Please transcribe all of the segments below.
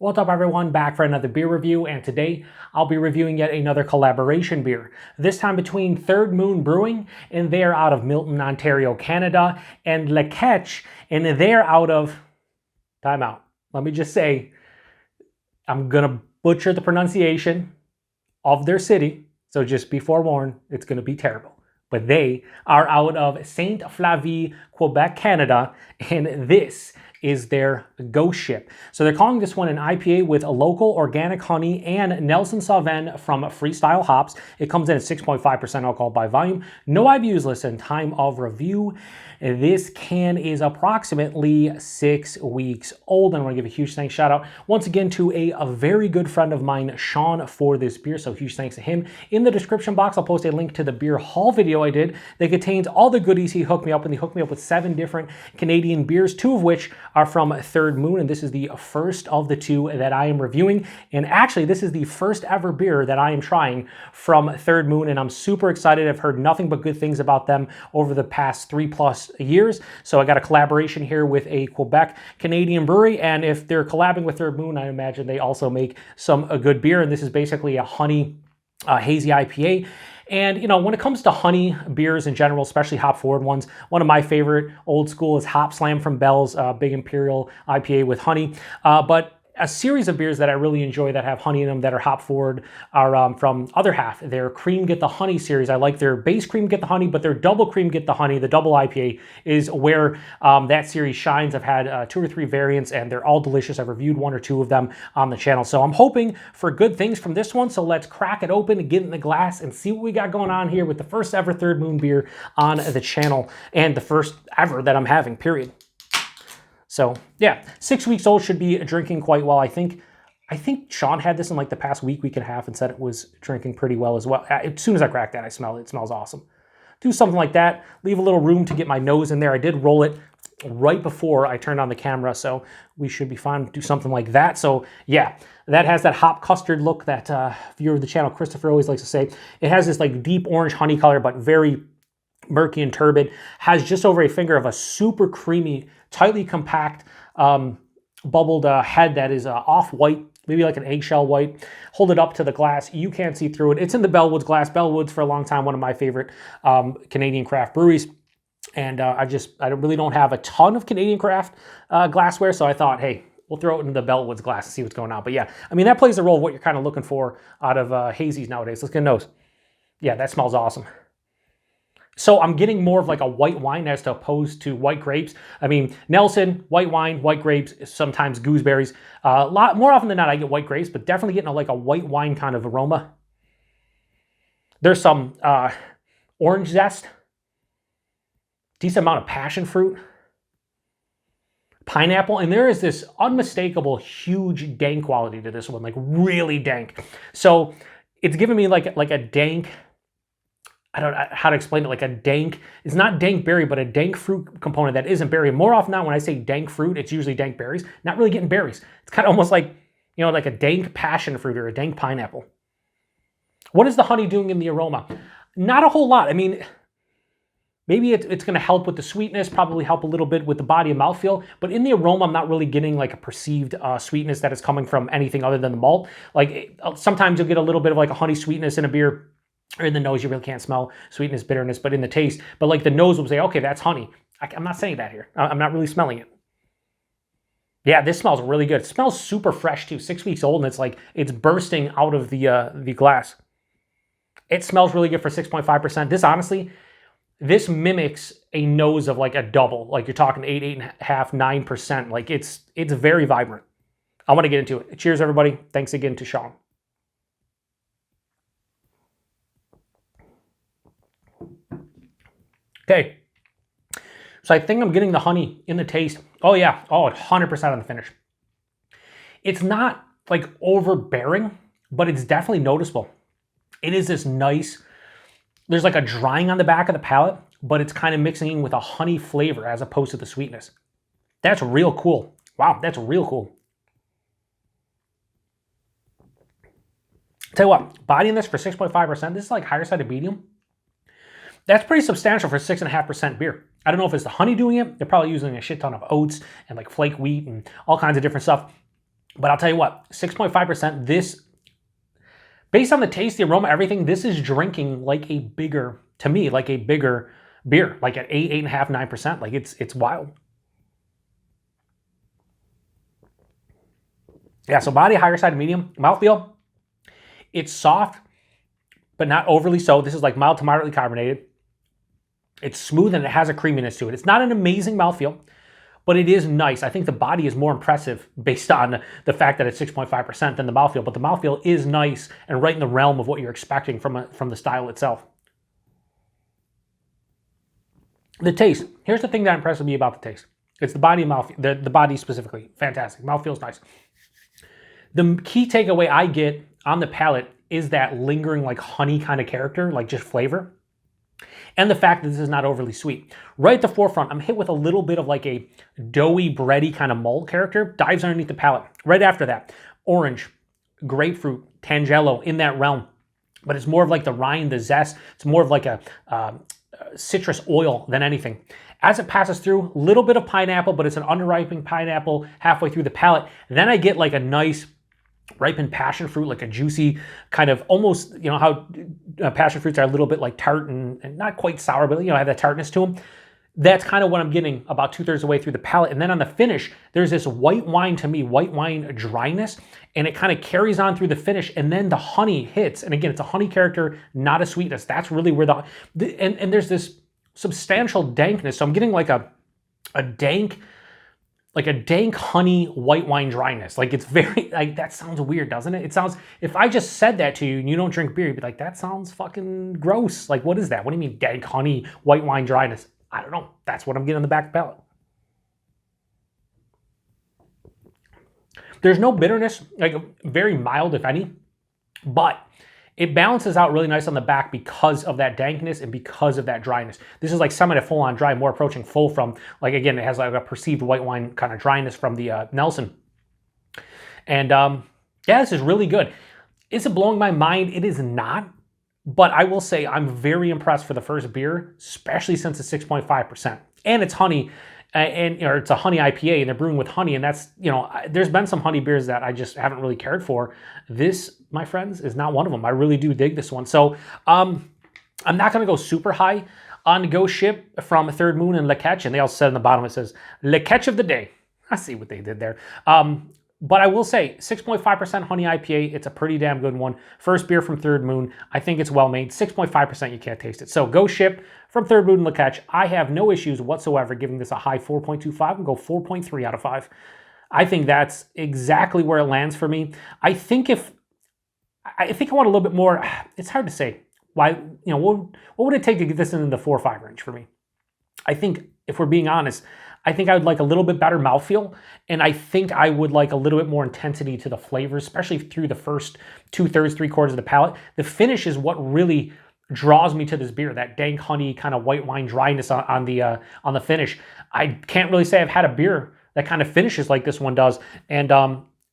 What's up everyone, back for another beer review, and today I'll be reviewing yet another collaboration beer. This time between Third Moon Brewing, and they're out of Milton, Ontario, Canada, and Ketch, and they're out of... Time out. Let me just say, I'm gonna butcher the pronunciation of their city, so just be forewarned, it's gonna be terrible. But they are out of Sainte-Flavie, Quebec, Canada, and this is their ghost ship. So they're calling this one an IPA with a local organic honey and Nelson Sauvin from Freestyle Hops. It comes in at 6.5% alcohol by volume. No IBUs listed. Time of review. This can is approximately 6 weeks old. And I want to give a huge thanks shout out once again to a very good friend of mine, Sean, for this beer. So huge thanks to him. In the description box, I'll post a link to the beer haul video I did that contains all the goodies he hooked me up with. He hooked me up with 7 different Canadian beers, 2 of which are from Third Moon, and this is the first of the 2 that I am reviewing. And actually, this is the first ever beer that I am trying from Third Moon, and I'm super excited. I've heard nothing but good things about them over the past 3+ years. So I got a collaboration here with a Quebec Canadian brewery, and if they're collabing with Third Moon, I imagine they also make some good beer. And this is basically a honey hazy IPA. And, you know, when it comes to honey beers in general, especially hop-forward ones, one of my favorite old school is Hop Slam from Bell's, Big Imperial IPA with honey. But a series of beers that I really enjoy that have honey in them that are hop-forward are from Other Half. Their Cream Get the Honey series. I like their base Cream Get the Honey, but their Double Cream Get the Honey, the double IPA, is where that series shines. I've had 2 or 3 variants, and they're all delicious. I've reviewed 1 or 2 of them on the channel. So I'm hoping for good things from this one. So let's crack it open and get in the glass and see what we got going on here with the first ever Third Moon beer on the channel, and the first ever that I'm having, period. So yeah, 6 weeks old, should be drinking quite well. I think Sean had this in like the past week and a half and said it was drinking pretty well as well. As soon as I crack that, I smell it. It smells awesome. Do something like that. Leave a little room to get my nose in there. I did roll it right before I turned on the camera, so we should be fine to do something like that. So yeah, that has that hop custard look that viewer of the channel, Christopher, always likes to say. It has this like deep orange honey color, but very murky and turbid. Has just over a finger of a super creamy, tightly compact, bubbled head that is off-white, maybe like an eggshell white. Hold it up to the glass. You can't see through it. It's in the Bellwoods glass. Bellwoods, for a long time, one of my favorite Canadian craft breweries. And I really don't have a ton of Canadian craft glassware, so I thought, hey, we'll throw it into the Bellwoods glass and see what's going on. But yeah, I mean, that plays a role of what you're kind of looking for out of hazies nowadays. Let's get a nose. Yeah, that smells awesome. So I'm getting more of like a white wine as opposed to white grapes. I mean, Nelson, white wine, white grapes, sometimes gooseberries. A lot more often than not, I get white grapes, but definitely getting like a white wine kind of aroma. There's some orange zest, decent amount of passion fruit, pineapple, and there is this unmistakable, huge dank quality to this one, like really dank. So it's giving me like a dank, I don't know how to explain it, like a dank, it's not dank berry, but a dank fruit component that isn't berry. More often than not, when I say dank fruit, it's usually dank berries. Not really getting berries. It's kind of almost like, you know, like a dank passion fruit or a dank pineapple. What is the honey doing in the aroma? Not a whole lot. I mean, maybe it's going to help with the sweetness, probably help a little bit with the body and mouthfeel, but in the aroma, I'm not really getting like a perceived sweetness that is coming from anything other than the malt. Like sometimes you'll get a little bit of like a honey sweetness in a beer, or in the nose, you really can't smell sweetness, bitterness, but in the taste, but like the nose will say, okay, that's honey. I'm not saying that here. I'm not really smelling it. Yeah, this smells really good. It smells super fresh too. 6 weeks old, and it's like, it's bursting out of the glass. It smells really good for 6.5%. This honestly, this mimics a nose of like a double. Like you're talking 8, 8.5, 9%. Like it's very vibrant. I want to get into it. Cheers, everybody. Thanks again to Sean. Okay, so I think I'm getting the honey in the taste. Oh yeah, 100% on the finish. It's not like overbearing, but it's definitely noticeable. It is this nice, there's like a drying on the back of the palate, but it's kind of mixing in with a honey flavor as opposed to the sweetness. That's real cool. Wow, that's real cool. Tell you what, bodying this for 6.5%, this is like higher side of medium. That's pretty substantial for 6.5% beer. I don't know if it's the honey doing it. They're probably using a shit ton of oats and like flake wheat and all kinds of different stuff. But I'll tell you what, 6.5%, this, based on the taste, the aroma, everything, this is drinking like a bigger, to me, like a bigger beer, like at 8.5, 9%. Like it's wild. Yeah, so body, higher side, medium. Mouthfeel, it's soft, but not overly so. This is like mild to moderately carbonated. It's smooth and it has a creaminess to it. It's not an amazing mouthfeel, but it is nice. I think the body is more impressive based on the fact that it's 6.5% than the mouthfeel, but the mouthfeel is nice and right in the realm of what you're expecting from the style itself. The taste. Here's the thing that impresses me about the taste. It's the body and mouth, the body specifically. Fantastic. Mouth feels nice. The key takeaway I get on the palate is that lingering like honey kind of character, like just flavor. And the fact that this is not overly sweet. Right at the forefront, I'm hit with a little bit of like a doughy, bready kind of malt character, dives underneath the palate. Right after that, orange, grapefruit, tangelo in that realm. But it's more of like the rind, the zest. It's more of like a citrus oil than anything. As it passes through, a little bit of pineapple, but it's an underripened pineapple halfway through the palate. Then I get like a nice ripened passion fruit, like a juicy kind of almost, you know how passion fruits are a little bit like tart and not quite sour, but have that tartness to them. That's kind of what I'm getting about 2/3 of the way through the palate. And then on the finish, there's this white wine, to me, white wine dryness, and it kind of carries on through the finish, and then the honey hits. And again, it's a honey character, not a sweetness. That's really where and there's this substantial dankness. So I'm getting like a dank honey white wine dryness. Like it's very, like that sounds weird, doesn't it? It sounds, if I just said that to you and you don't drink beer, you'd be like, that sounds fucking gross. Like, what is that? What do you mean dank honey white wine dryness? I don't know. That's what I'm getting on the back palate. There's no bitterness, like very mild, if any, but it balances out really nice on the back because of that dankness and because of that dryness. This is like semi to full on dry, more approaching full from, like, again, it has like a perceived white wine kind of dryness from the Nelson. And yeah, this is really good. Is it blowing my mind? It is not. But I will say I'm very impressed for the first beer, especially since it's 6.5%. And it's honey, or it's a honey IPA, and they're brewing with honey, and that's, there's been some honey beers that I just haven't really cared for. This, my friends, is not one of them. I really do dig this one. So I'm not going to go super high on Go Ship from Third Moon and Ketch, and they also said in the bottom, it says, Ketch of the day. I see what they did there. But I will say, 6.5% honey IPA, it's a pretty damn good one. First beer from Third Moon, I think it's well made. 6.5%, you can't taste it. So Go Ship from Third Moon and Ketch. I have no issues whatsoever giving this a high 4.25 and go 4.3 out of 5. I think that's exactly where it lands for me. I think I want a little bit more. It's hard to say. Why, what would it take to get this in the 4 or 5 range for me? I think, if we're being honest, I think I would like a little bit better mouthfeel, and I think I would like a little bit more intensity to the flavors, especially through the first 2/3, 3/4 of the palate. The finish is what really draws me to this beer, that dank honey kind of white wine dryness on the finish. I can't really say I've had a beer that kind of finishes like this one does, and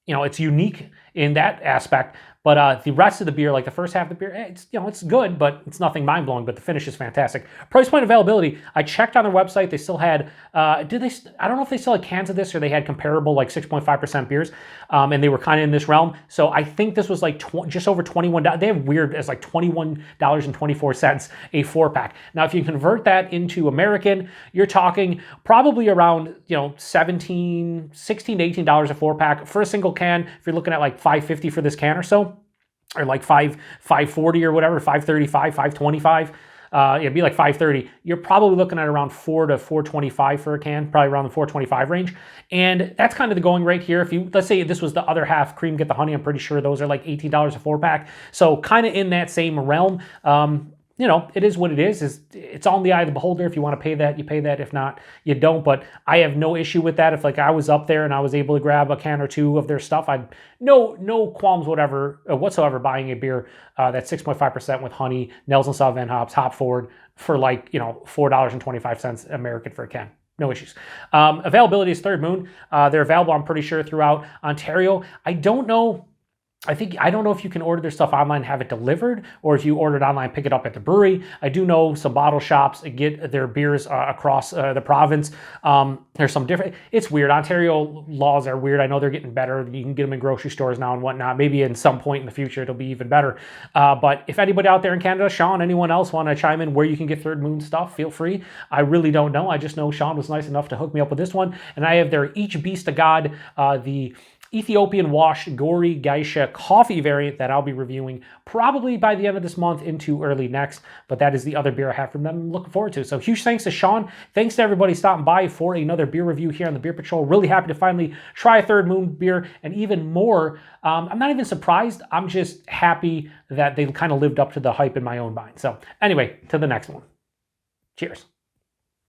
it's unique in that aspect. But the rest of the beer, like the first half of the beer, it's good, but it's nothing mind-blowing, but the finish is fantastic. Price point availability, I checked on their website. They still had, I don't know if they still had cans of this or they had comparable like 6.5% beers, and they were kind of in this realm. So I think this was like just over $21. They have weird as like $21.24 a 4-pack. Now, if you convert that into American, you're talking probably around, $16 to $18 a 4-pack for a single can. If you're looking at like $5.50 for this can or so, or like $5.40 or whatever, $5.35, $5.25. It'd be like $5.30. You're probably looking at around $4 to $4.25 for a can, probably around the $4.25 range. And that's kind of the going rate here. If you, let's say this was the other half, cream, get the honey, I'm pretty sure those are like $18 a 4-pack. So kind of in that same realm. It is what it is. It's all in the eye of the beholder. If you want to pay that, you pay that. If not, you don't. But I have no issue with that. If like I was up there and I was able to grab a can or two of their stuff, I'd no qualms whatsoever buying a beer that's 6.5% with honey, Nelson Sauvin hops, hop forward for like $4.25 American for a can. No issues. Availability is Third Moon. They're available, I'm pretty sure, throughout Ontario. I don't know I don't know if you can order their stuff online and have it delivered, or if you order it online, pick it up at the brewery. I do know some bottle shops get their beers across the province. There's some different, it's weird. Ontario laws are weird. I know they're getting better. You can get them in grocery stores now and whatnot. Maybe in some point in the future, it'll be even better. But if anybody out there in Canada, Sean, anyone else want to chime in where you can get Third Moon stuff, feel free. I really don't know. I just know Sean was nice enough to hook me up with this one. And I have their Each Beast of God, the Ethiopian washed Gori Geisha coffee variant that I'll be reviewing probably by the end of this month into early next, but that is the other beer I have from them I'm looking forward to. So huge thanks to Sean. Thanks to everybody stopping by for another beer review here on the Beer Patrol. Really happy to finally try a Third Moon beer, and even more, I'm not even surprised. I'm just happy that they kind of lived up to the hype in my own mind. So anyway, to the next one. Cheers.